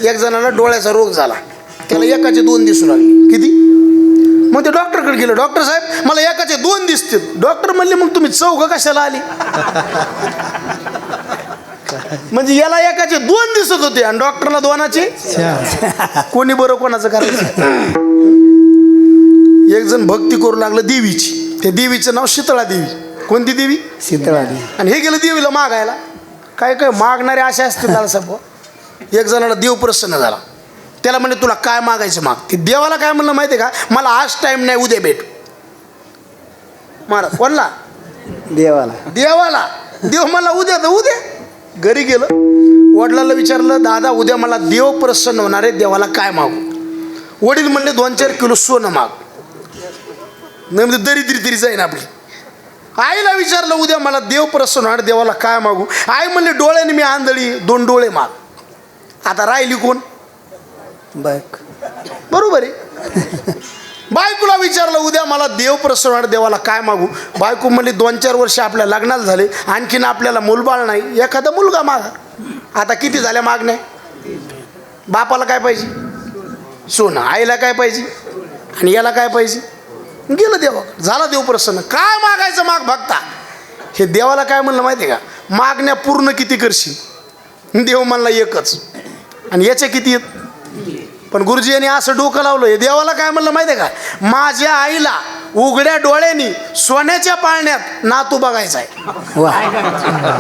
एक जणाला डोळ्याचा रोग झाला, त्याला एकाचे 2 दिसू लागले. किती? मग ते डॉक्टरकडे गेलं. डॉक्टर साहेब मला एकाचे 2 दिसतील. डॉक्टर म्हणले मग तुम्ही चौघ कशाला आली? म्हणजे याला एकाचे 2 दिसत होते आणि डॉक्टरला 2चे. कोणी बरं कोणाचं करायचं? एक जण भक्ती करू लागलं देवीची. त्या देवीचं नाव शीतळा देवी. कोणती देवी? शीतळा देवी. आणि हे गेलं देवीला मागायला. काय काय मागणारे असे असतील दादा साहेब. एक जणाला देव प्रसन्न झाला. त्याला म्हणले तुला काय मागायचं माग. ते देवाला काय म्हणलं माहिती आहे का? मला आज टाइम नाही, उद्या भेट. महाराज कोणला? देवाला. देवाला. देव मला उद्या तर उद्या. घरी गेलं, वडिलांना विचारलं दादा उद्या मला देव प्रसन्न होणार आहे, देवाला काय मागू? वडील म्हणले 2-4 किलो सोनं माग. नाही म्हणजे दरिद्री तरी जाईन आपली. आईला विचारलं उद्या मला देव प्रसन्न होणार, देवाला काय मागू? आई म्हणले डोळ्याने मी आंधळी, 2 डोळे माग. आता राहिली कोण? बायक. बरोबर आहे. बायकोला विचारलं उद्या मला देव प्रसन्न होणार, देवाला काय मागू? बायको म्हणली 2-4 वर्ष आपल्या लग्नाला झाले, आणखीन आपल्याला मूलबाळ नाही, एखादा मुलगा मागा. आता किती झाल्या मागण्या? बापाला काय पाहिजे? सोनं. आईला काय पाहिजे? आणि याला काय पाहिजे? गेलं देवा. झाला देव प्रसन्न. काय मागायचं माग भक्ता. हे देवाला काय म्हणलं माहिती आहे का? मागण्या पूर्ण किती करशील? देव म्हणला एकच. आणि याच्या किती आहेत? पण गुरुजी यांनी असं डोकं लावलं. हे देवाला काय म्हणलं माहिती आहे का? माझ्या आईला उघड्या डोळ्यांनी सोन्याच्या पाळण्यात नातू बघायचा आहे. वा,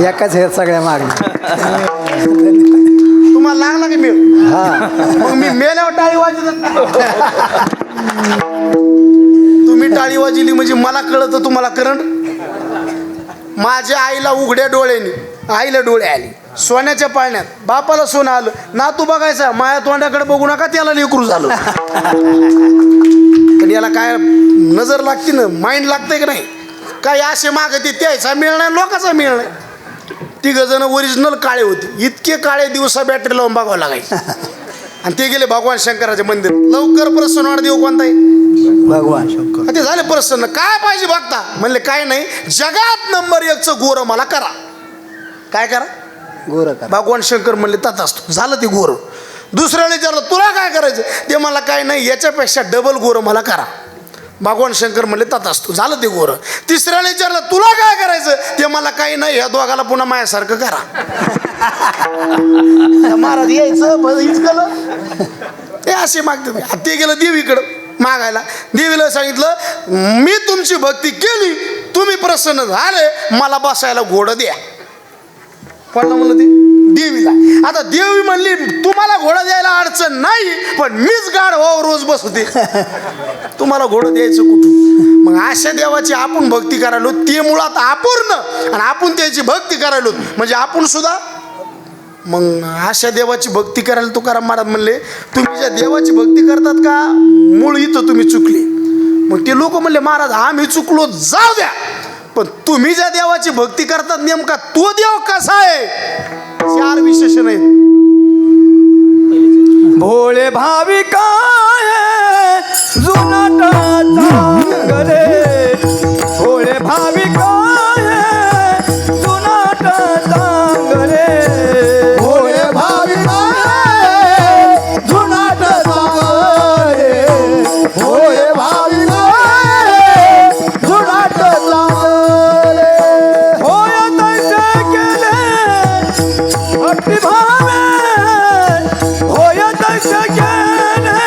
एकाच हे सगळ्या मागण्या. तुम्हाला लागला की मेळ? हा. मग मी मेल्यावर टाळी वाजत. तुम्ही टाळी वाजली म्हणजे मला कळतं तुम्हाला करंट. माझ्या आईला उघड्या डोळ्यांनी, आईला डोळे आले, सोन्याच्या पाळण्यात, बापाला सोनं आलं, नातू बघायचा. माया तोंडाकडे बघू नका, त्याला लेकरू झालं. पण याला काय नजर लागते ना, माइंड लागते की नाही? काय असे मागते त्याचा मिळ नाही, लोकांचा मिळ नाही. 3 जण ओरिजिनल काळे होते. इतके काळे दिवसा बॅटरी लावून बघावं लागायचं. आणि ते गेले भगवान शंकराच्या मंदिर. लवकर प्रसन्न होणार देव कोणता आहे? भगवान शंकर. ते झाले प्रसन्न. काय पाहिजे बघता? म्हणले काय नाही, जगात नंबर 1चं गोरं मला करा. काय करा? गोर करा. भगवान शंकर म्हणले तात असतो. झालं ते गोरं. दुसऱ्याला विचारलं तुला काय करायचं? ते मला काय नाही, याच्यापेक्षा डबल गोरं मला करा. भगवान शंकर म्हणले तात असतो. झालं ते गोरं. तिसऱ्याला विचारलं तुला काय करायचं? ते मला काही नाही, ह्या दोघाला पुन्हा माझ्यासारखं करा. महाराज यायचं इचकलं. ते असे मागते. ते गेलं देवीकडं मागायला. देवीला सांगितलं मी तुमची भक्ती केली, तुम्ही प्रसन्न झाले, मला बसायला घोडं द्या. कोणाला म्हणलं ते? देवीला. आता देवी म्हणली तुम्हाला घोडं द्यायला अडचण नाही, पण मीच गाढ व्हावं रोज बसते, तुम्हाला घोडं द्यायचं कुठून? मग अशा देवाची आपण भक्ती करायलो, ते मुळात अपूर्ण, आणि आपण त्याची भक्ती करायलो म्हणजे आपण सुद्धा. मग अशा देवाची भक्ती करायला तुकाराम महाराज म्हणले तुम्ही ज्या देवाची भक्ती करतात का, मूळ इथं तुम्ही चुकले. मग ते लोक म्हणले महाराज आम्ही चुकलो, जाऊ द्या, पण तुम्ही ज्या देवाची भक्ती करतात नेमका तो देव कसा आहे? 4 विशेषण आहेत. भोळे भाविकाय जुनाट चांगले, भोळे भाविकाय जुनाट चांगले, भोळे भाविकाय जुनाट चांगले, भोळे भाविकाय जुनाट चांगले. होय तैसे केले भक्तिभावे, होय तैसे केले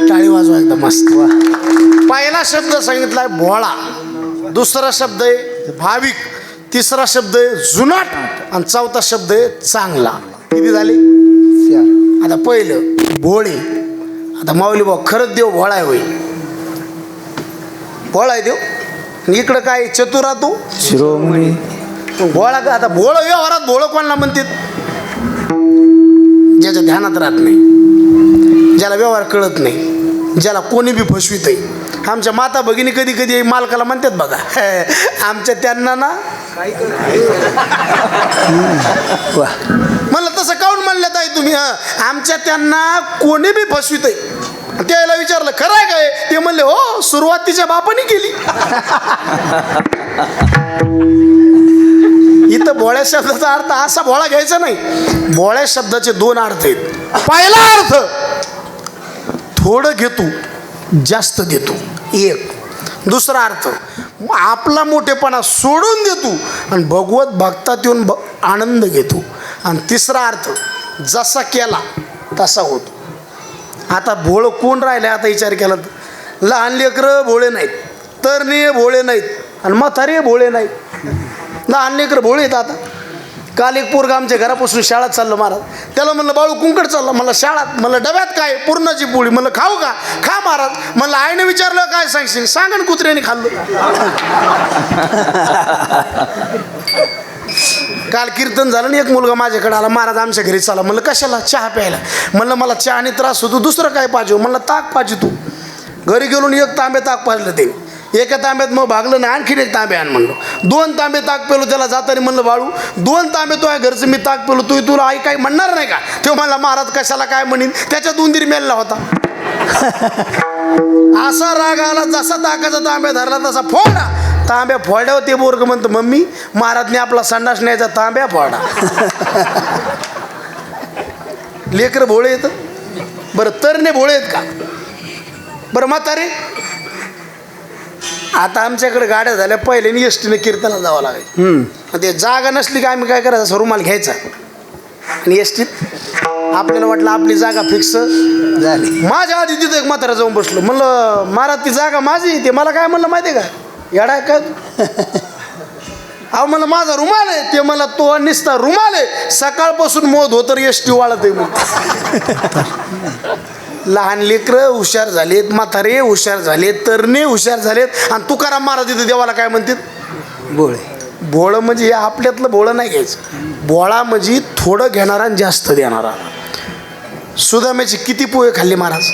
टाळी वाजवा एकदम मस्त. पहिला शब्द सांगितलाय भोळा, दुसरा शब्द आहे भाविक, तिसरा शब्द आहे जुनाट आणि चौथा शब्द आहे चांगला. किती झाले? आता पहिलं भोळे. आता माऊली भाऊ खरंच देव भोळा आहे, होय भोळा आहे देव. आणि इकडं काय चतुरा तू शिरोमणी. भोळा का? आता भोळ व्यवहारात भोळ कोणाला म्हणतात? ज्याच्या ध्यानात राहत नाही, ज्याला व्यवहार कळत नाही, ज्याला कोणी बी फसवित आहे. आमच्या माता भगिनी कधी कधी मालकाला म्हणतात बघा, आमच्या त्यांना ना म्हणलं तसं काऊन म्हणल्यात आहे तुम्ही? आमच्या त्यांना कोणी बी फसवित आहे. त्याला विचारलं खरं आहे काय? ते म्हणले हो, सुरुवातीच्या बापाने केली. इथं भोळ्या शब्दाचा अर्थ असा भोळा घ्यायचा नाही. भोळ्या शब्दाचे दोन अर्थ आहेत. पहिला अर्थ थोडं घेतो जास्त देतो, एक. दुसरा अर्थ आपला मोठेपणा सोडून देतो आणि भगवत भक्तात येऊन आनंद घेतो. आणि तिसरा अर्थ जसा केला तसा होतो. आता भोळं कोण राहिले? आता विचार केला तर लहान लेकरं भोळे नाहीत, तरणे भोळे नाहीत आणि म्हातारे भोळे नाहीत. लहान लेकरं भोळे आहेत. आता काल एक पोरगा आमच्या घरापासून शाळेत चाललं महाराज. त्याला म्हणलं बाळू कुंकड चाललं. मला शाळेत. म्हणलं डब्यात काय? पुरणाची पोळी. म्हणलं खाऊ का? खा महाराज. म्हणलं आईने विचारलं काय सांगशील? सांगन कुत्र्याने खाल्लं. काल कीर्तन झालं आणि एक मुलगा माझ्याकडे आला, महाराज आमच्या घरी चाला. म्हणलं कशाला? चहा प्यायला. म्हणलं मला चहाने त्रास होतो, दुसरं काय पाहिजे? म्हणलं ताक पाहिजे. तू घरी गेलो एक तांबे ताक पाजलं. ते एका तांब्यात मग भागलं नाही, आणखीन एक तांबे आण म्हणलो. 2 तांबे ताक पेलो. त्याला जाताना म्हणलं बाळू 2 तांबे तो आहे घरचं मी ताक पेलो, तुला आई काही म्हणणार नाही का? तो म्हणला महाराज कशाला काय म्हणीन, त्याच्यात उंदीर मेलला होता. असा राग आला, जसा ताकाचा तांब्या धरला तसा फोडा. तांब्या फोड्यावर ते बोरग म्हणतो मम्मी महाराजने आपला संडास न्यायचा तांब्या फोडा. लेकर भोळे येतं बरं, तरणे भोळे आहेत का? बरं म्हातारे. आता आमच्याकडे गाड्या झाल्या, पहिल्याने एसटीने कीर्तनाला जावं लागायचं. ते जागा नसली की आम्ही काय करायचं, रुमाल घ्यायचा आणि एसटीत आपल्याला वाटलं आपली जागा फिक्स झाली. माझ्या आधी तिथं एक म्हातारा जाऊन बसलो. म्हणलं महाराज ती जागा माझी. ते मला काय म्हणलं माहिती आहे का? येडा आहे का? अहो म्हणलं माझा रुमाल आहे. ते मला तो निसता रुमाल आहे. सकाळपासून मोद होतर एसटी वाळत आहे. लहान लेकरं हुशार झालेत, म्हातारे हुशार झालेत, तरणे हुशार झालेत. आणि तुकाराम महाराज तिथे देवाला काय म्हणतात? भोळे. भोळं म्हणजे हे आपल्यातलं भोळं नाही घ्यायचं. भोळा म्हणजे थोडं घेणारा आणि जास्त देणारा. सुदाम्याची किती पोहे खाल्ले महाराज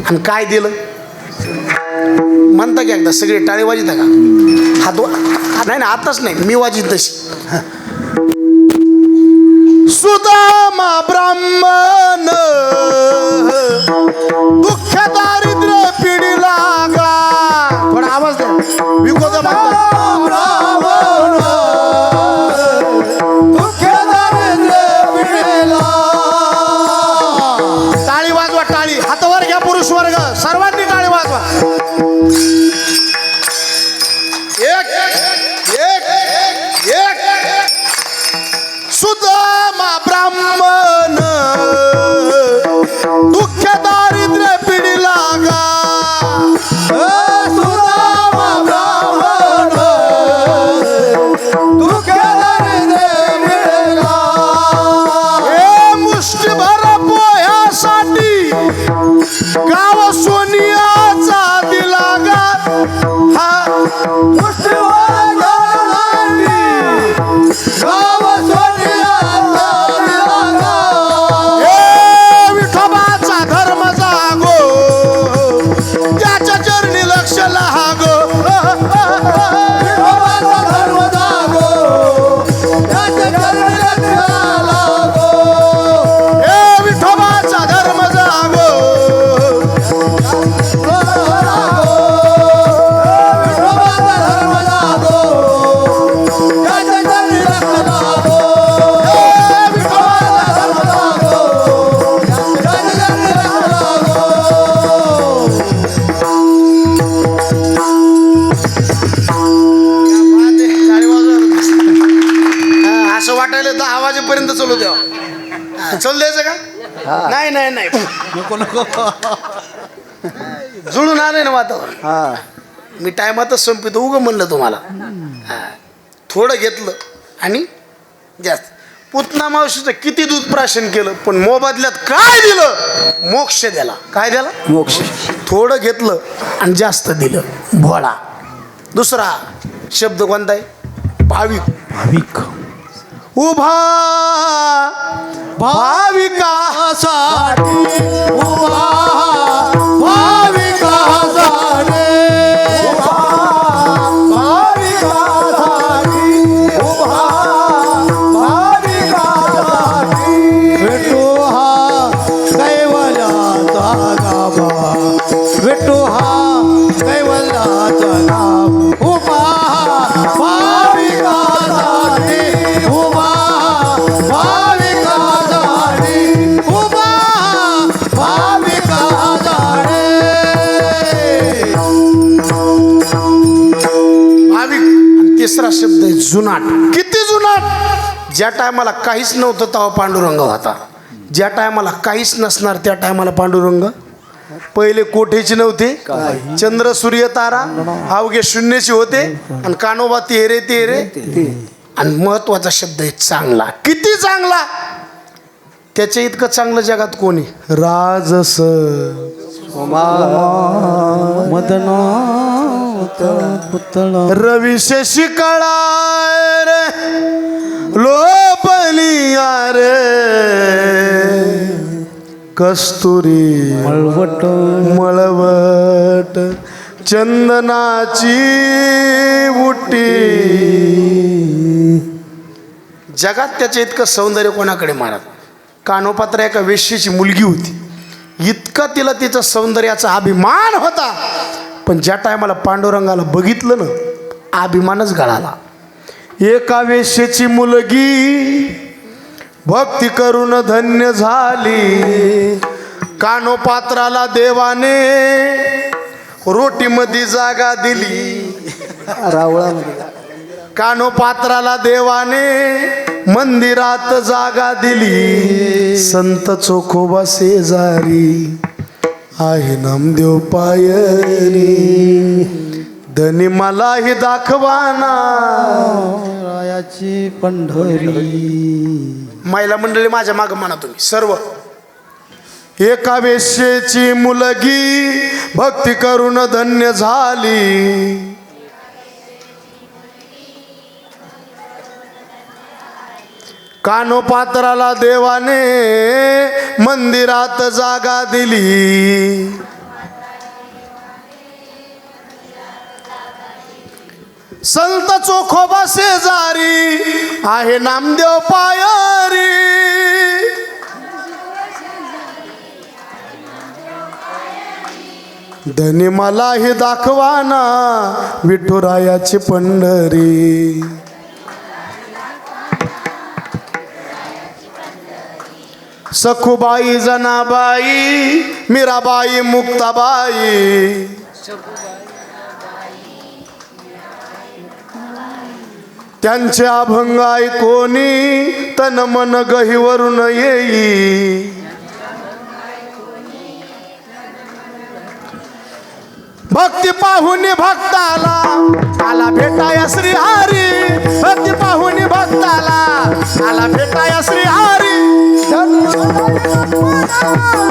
आणि काय दिलं म्हणता की एकदा सगळे टाळे वाजिता का? नाही ना, आताच नाही, मी वाजित तशी. सुदामा ब्राह्मण दुःख दारिद्र्य पिढी लागला. थोडा आवाज द्या. विकोदा म्हणतात टाळी वाजवा. टाळी हातावर घ्या पुरुष वर्ग, सर्वांनी टाळी वाजवा. एक एक एक सुदामा ब्राह्मण दुःख दारिद्र्य पिढी लागा. सुदामा ब्राह्मण दुःख दारिद्र्य पिढी लागा. हे मुष्टीभर पोह्यासाठी गाव सोनियाचा दिला गा. हा मुष्टीवर घालणारी गाव सोनियाचा दिला गा. हे विठोबाचा धर्म जागो, त्याच्या चरणी लक्ष लागो. विठोबाचा धर्म जागो, त्याच्या चरणी लक्ष लागो. हे विठोबाचा धर्म जागो, विठोबाचा धर्म जागो, त्याच्या चरणी लक्ष लागो. हे विठोबाचा धर्म जागो, त्याच्या चरणी लक्ष लागो. टाळी वाजवा. असं वाटायला 10 वाजेपर्यंत चालू द्यावा. चल द्यायचं का? नाही नाही नाही नको नको जुळून आले ना वातावरण. हा मी टायमातच संपितो उगं म्हणलं तुम्हाला. हा. थोडं घेतलं आणि जास्त. पुतना मावशीचं किती दूध प्राशन केलं पण मोबदल्यात काय दिलं? मोक्ष दिला. काय दिला? मोक्ष. थोडं घेतलं आणि जास्त दिलं. भोळा. दुसरा शब्द कोणता आहे? भाविक. भाविक उभा भाविकासाठी उभा भाविकासाठी भाविकासाठी उभा भाविकासाठी विठू हा कैवल्याचा गाभा विठू हा कैवल्याचा गाभा उभा भाविकासाठी उभा भाविकासाठी उभा भाविकासाठी भाविक. आणि तिसरा शब्द आहे जुनाट. किती जुनाट? ज्या टायमाला काहीच नव्हतं तेव्हा पांडुरंग होता. ज्या टायमाला काहीच नसणार त्या टायमाला पांडुरंग. पहिले कोठेची नव्हते, चंद्र सूर्य तारा अवघे शून्यची होते आणि कानोबा तेरे तेरे. आणि महत्वाचा शब्द आहे चांगला. किती चांगला? त्याच्या इतकं चांगलं जगात कोणी? राजस मदना पुतळा रविशेषी कळा रे लोपलिया रे कस्तुरी मळवट मळवट चंदनाची उटी. जगात त्याचे इतकं सौंदर्य कोणाकडे मारत? कानोपात्र एका वेश्येची मुलगी होती. इतका तिला तिचा सौंदर्याचा अभिमान होता. पण ज्या टायमाला पांडुरंगाला बघितलं ना अभिमानच गळाला. एका वेश्येची मुलगी भक्ती करून धन्य झाली. कानोपात्राला देवाने रोटीमध्ये जागा दिली. रावळामध्ये कानोपात्राला देवाने मंदिरात जागा दिली. संत चोखोबा शेजारी आहे नामदेव पायरी. धनी मलाही दाखवाना रायाची पंढरी. महिला मंडळी माझ्या मागं म्हणा तुम्ही सर्व. एका वेश्येची मुलगी भक्ती करून धन्य झाली. कानोपात्राला देवाने मंदिरात जागा दिली. संत चोखोबा शेजारी आहे नामदेव पायरी. धनी मलाही दाखवाना विठुरायाची पंढरी. सखुबाई जनाबाई मीराबाई मुक्ताबाई. त्यांचे अभंग ऐकोनी तन मन गहिवरून येई. भक्ती पाहुनी भक्ताला आला भेटाया श्री हरी. भक्ती पाहुनी भक्ताला आला भेटाया श्री हरी.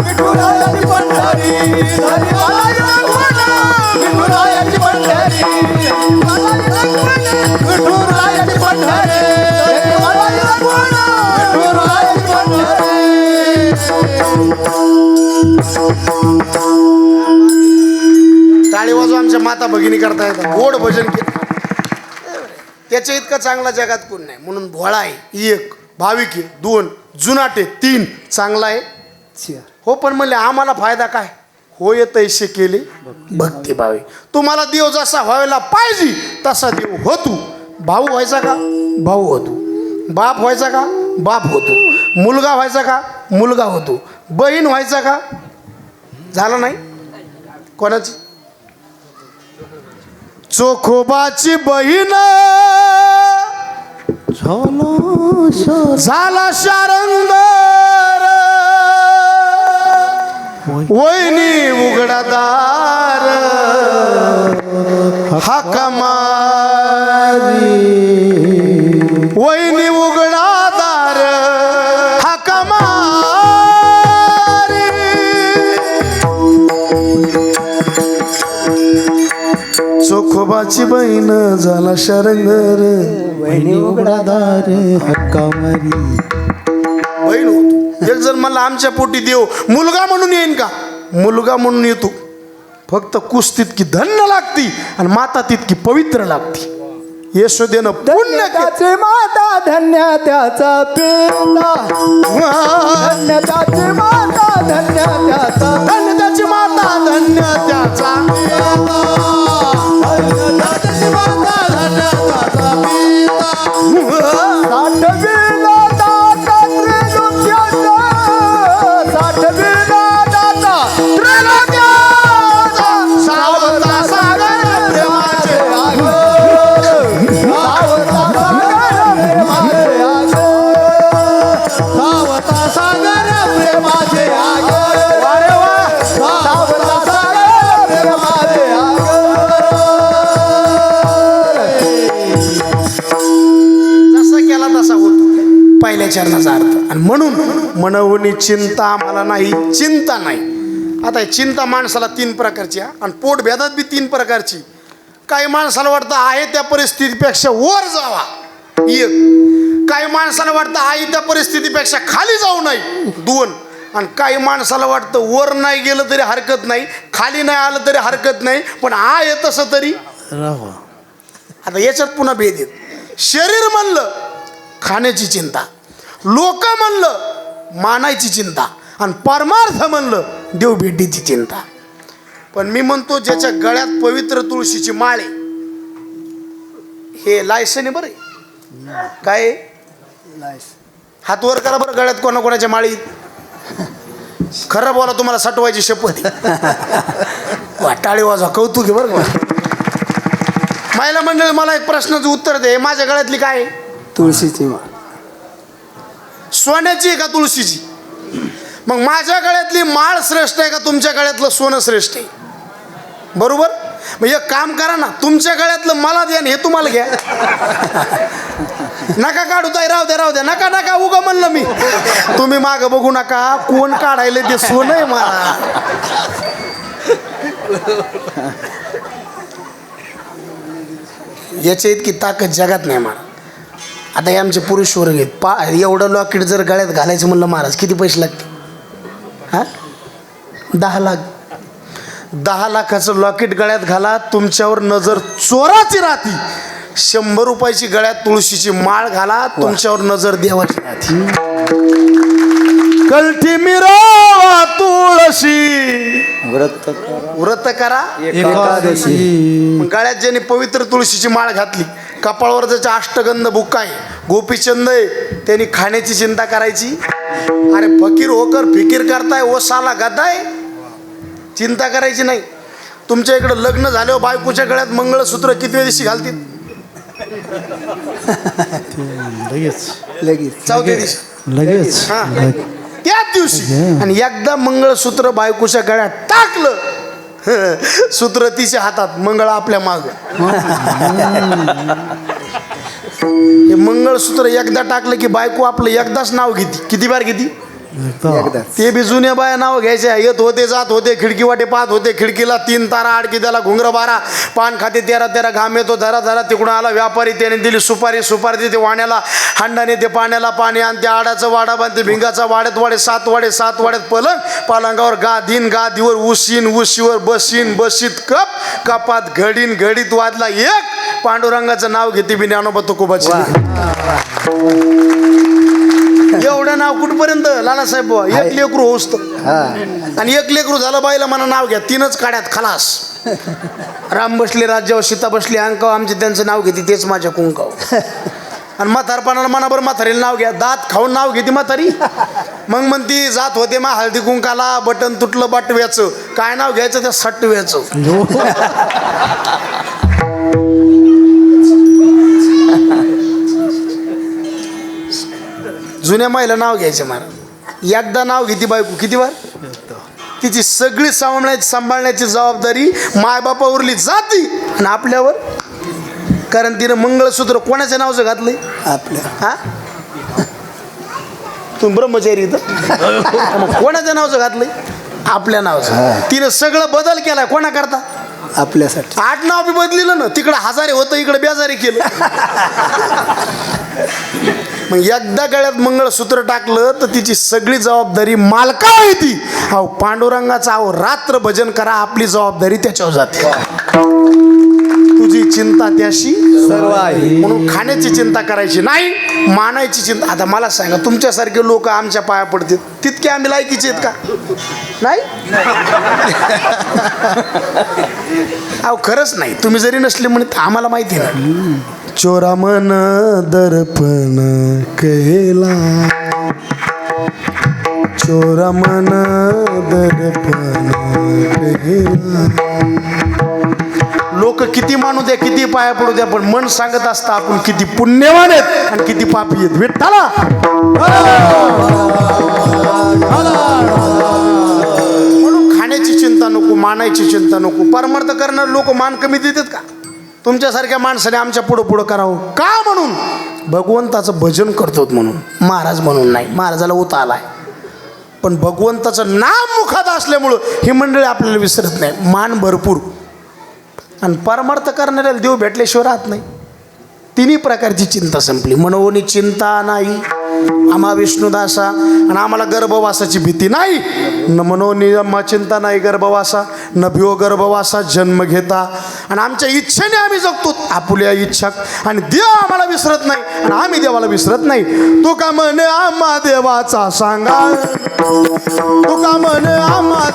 विठुरायाची पंढरी विठुरायाची पंढरी विठुरायाची पंढरी विठुरायाची पंढरी. टाळी वाजवा आमच्या माता भगिनी करता येतात. गोड भजन केलं त्याच्या इतका चांगला जगात कोण नाही. म्हणून भोळा आहे एक, भाविक आहे दोन, जुनाट आहे तीन, चांगला आहे. हो पण म्हणले आम्हाला फायदा काय? होय तैसे केले भक्तिभावे. तुम्हाला देव जसा व्हायला पाहिजे तसा देव होतो. भाऊ व्हायचा का? भाऊ होतो. बाप व्हायचा का? बाप होतो. मुलगा व्हायचा का? मुलगा होतो. बहीण व्हायचा का? झाला नाही. कोणाची? चोखोबाची बहीण झाला शारंगार. वहिनी उघडा दार हाका मारी वहिनी उघडा दार हाका मारी चोखोबाची बहीण झाला शरंगर वहिनी उघडादार हक्का मारी. बहीण होतो. एक जण मला आमच्या पोटी देव मुलगा म्हणून येईन का? मुलगा म्हणून येतो, फक्त कुस तितकी धन्य लागती आणि माता तितकी पवित्र लागती. यशोदेनं पुण्य केलं. त्याचे माता धन्य त्याचा पिता, धन्य त्याचे माता धन्य त्याचा, धन्य त्याची माता धन्य त्याचा त्याची माता धन्य त्याचा पिता. साठविला दाता त्रिलोक्याचा, साठविला दाता त्रिलोक्याचा, सावता सागर प्रेमाचे सावता सागर प्रेमाचे आगर, अरे वा. सावता सागर प्रेमाचे जसा केला तसा होतो पहिल्या चरणाचा अर्थ. आणि म्हणून मनवणी चिंता आम्हाला नाही, चिंता नाही. आता ही चिंता माणसाला 3 प्रकारची आहे आणि पोट भेदात बी 3 प्रकारची. काही माणसाला वाटतं आहे त्या परिस्थितीपेक्षा वर जावा, एक. काही माणसाला वाटतं आहे त्या परिस्थितीपेक्षा खाली जाऊ नये, 2. आणि काही माणसाला वाटतं वर नाही गेलं तरी हरकत नाही, खाली नाही आलं तरी हरकत नाही, पण आहे तसं तरी राहावं. आता याच्यात पुन्हा भेद आहेत. शरीर म्हणलं खाण्याची चिंता, लोक म्हणलं मानायची चिंता, आणि परमार्थ म्हणलं देव भेटीची चिंता. पण मी म्हणतो ज्याच्या गळ्यात पवित्र तुळशीची माळ आहे, हे लायसन आहे बरं. काय आहे? हात वर करा बरं गळ्यात कोणाकोणाच्या माळी. खरं बोला, तुम्हाला सटवायची शपथ आहे. वा, टाळी वाजवा, कौतुक आहे बरं का. महिला मंडळी, मला एक प्रश्नाचं उत्तर दे. माझ्या गळ्यातली काय आहे? तुळशीची माळ. सोन्याची आहे का तुळशीची? मग माझ्या गळ्यातली माळ श्रेष्ठ आहे का तुमच्या गळ्यातलं सोनं श्रेष्ठ आहे? बरोबर. मग एक काम करा ना, तुमच्या गळ्यातलं मला द्या आणि हे तुम्हाला घ्या. नका काढू ताई, राहू द्या राहू द्या, नका नका, उगा म्हणलं मी. तुम्ही मागं बघू नका, कोण काढायला ते सोनं आहे मला. याच्या इतकी ताकद जगात नाही मला. आता हे आमचे पुरुष वर्ग आहेत. एवढं लॉकेट जर गळ्यात घालायचं म्हणलं महाराज, किती पैसे लागते? हां, 10 लाख. 10 लाखाचं लॉकेट गळ्यात घाला, तुमच्यावर नजर चोराची राहती. 100 रुपयाची गळ्यात तुळशीची माळ घाला, तुमच्यावर नजर देवाची राहती. कलठी मिरवा तुळशी व्रत करा एकादशी. मग गळ्यात ज्याने पवित्र तुळशीची माळ घातली, कपाळावर त्याचा अष्टगंध बुक्का आहे, गोपीचंद आहे, त्यांनी खाण्याची चिंता करायची. अरे फकीर होकर फिकीर करताय, ओ साला गदाय, चिंता करायची नाही. तुमच्या इकडं लग्न झाल्यावर बायकोच्या गळ्यात मंगळसूत्र किती दिवशी घालतील? लगेच 4थ्या दिवशी, लगेच हा, त्याच दिवशी. आणि एकदा मंगळसूत्र बायकोच्या गळ्यात टाकलं, सूत्र तिच्या हातात, मंगळ आपल्या माग. हे मंगळसूत्र एकदा टाकलं की बायको आपलं एकदाच नाव घेते. किती बार घेते? ते बी जुन्या बाया नाव घ्यायच्या. येत होते, जात होते, खिडकी वाटे पाहत होते, खिडकीला 3 तारा, आडकी त्याला घुंगर 12, पान खाते 13 घाम येतो धरा धरा. तिकडून आला व्यापारी, त्याने दिली सुपारी, सुपारी देते वाण्याला, हांडाने ते पाण्याला पाणी, आणि त्या आडाचं वाडा बांधते, भिंगाचा वाड्यात वाडे, 7 वाडे, 7 वाड्यात पलंग, पलंगावर गादीन, गादीवर उशीन, उशीवर बशीन, बशीत कप, कपात घडीन, घडीत वाजला 1, पांडुरंगाचं नाव घेते बी ज्ञानोबा तुकोबाची. एवढं नाव कुठपर्यंत लालासाहेब बुवा? 1 लेकरू होस्त, आणि 1 लेकरू झालं बाईला म्हणा नाव घ्या, 3च काड्यात खलास. राम बसले राज्यावर, सीता बसली अंकाव, आमचे त्यांचं नाव घेते, तेच माझ्या कुंकाव. आणि म्हातारपणाला मनाबर म्हातारीला नाव घ्या, दात खाऊन नाव घेते म्हातारी. मग म्हणती जात होते मा हळदी कुंकाला, बटन तुटलं बटव्याचं, काय नाव घ्यायचं? त्या सटव्याचं. जुन्या माईला नाव घ्यायचे महाराज. एकदा नाव घेते बायको, किती बार? तिची सगळी सांभाळण्याची जबाबदारी मायबापावरली जाती आणि आपल्यावर. कारण तिनं मंगळसूत्र कोणाच्या नावाचं घातलंय? आपल्या. हा, तुम्ही ब्रह्मचारी इथं मग कोणाच्या नावाचं घातलंय? आपल्या नावाचं. तिनं सगळं बदल केलाय कोणा करता? आपल्यासाठी. 8 नाव बी बदलिलं ना. तिकडं हजारे होतं, इकडे बेजारी केलं. मग एकदा गळ्यात मंगळसूत्र टाकलं तर तिची सगळी जबाबदारी मालकावर येते. अहो पांडुरंगाचा अहो रात्र भजन करा, आपली जबाबदारी त्याच्यावर जाते. तुझी चिंता त्याशी सर्व आहे. म्हणून खाण्याची चिंता करायची नाही, मानायची चिंता. आता मला सांगा, तुमच्यासारखे लोक आमच्या पाया पडतात, तितके आम्ही लायकीचे आहेत का? नाही. अहो खरंच नाही. तुम्ही जरी नसले म्हणत आम्हाला माहिती आहे. चोरा मन दर्पण केला, चोरा मन दर्पण केला. लोक किती मानू द्या, किती पाया पडू द्या, पण मन सांगत असतं आपण किती पुण्यवान आहेत आणि किती पापी आहेत. विठ्ठला म्हणून खाण्याची चिंता नको, मानायची चिंता नको. परमार्थ करणारे लोक मान कमी देतात का? तुमच्यासारख्या माणसाने आमच्या पुढं पुढं करावं का? म्हणून भगवंताचं भजन करतो म्हणून, महाराज म्हणून नाही. महाराजाला उता आलाय, पण भगवंताचं नाम मुखात असल्यामुळं ही मंडळी आपल्याला विसरत नाही. मान भरपूर आणि परमार्थ करणाऱ्याला देव भेटल्याशिवाय राहत नाही. तिन्ही प्रकारची चिंता संपली. मनोनी चिंता नाही आम्हा विष्णुदासा, आणि आम्हाला गर्भवासाची भीती नाही. न मनोनी चिंता नाही गर्भवासा, न भिओ गर्भवासा जन्म घेता. आणि आमच्या इच्छेने आम्ही जगतो, आपुल्या इच्छा. आणि देव आम्हाला विसरत नाही आणि आम्ही देवाला विसरत नाही. तू का म्हणे आम्हा देवाचा सांगा, तू का म्हणे आम्हा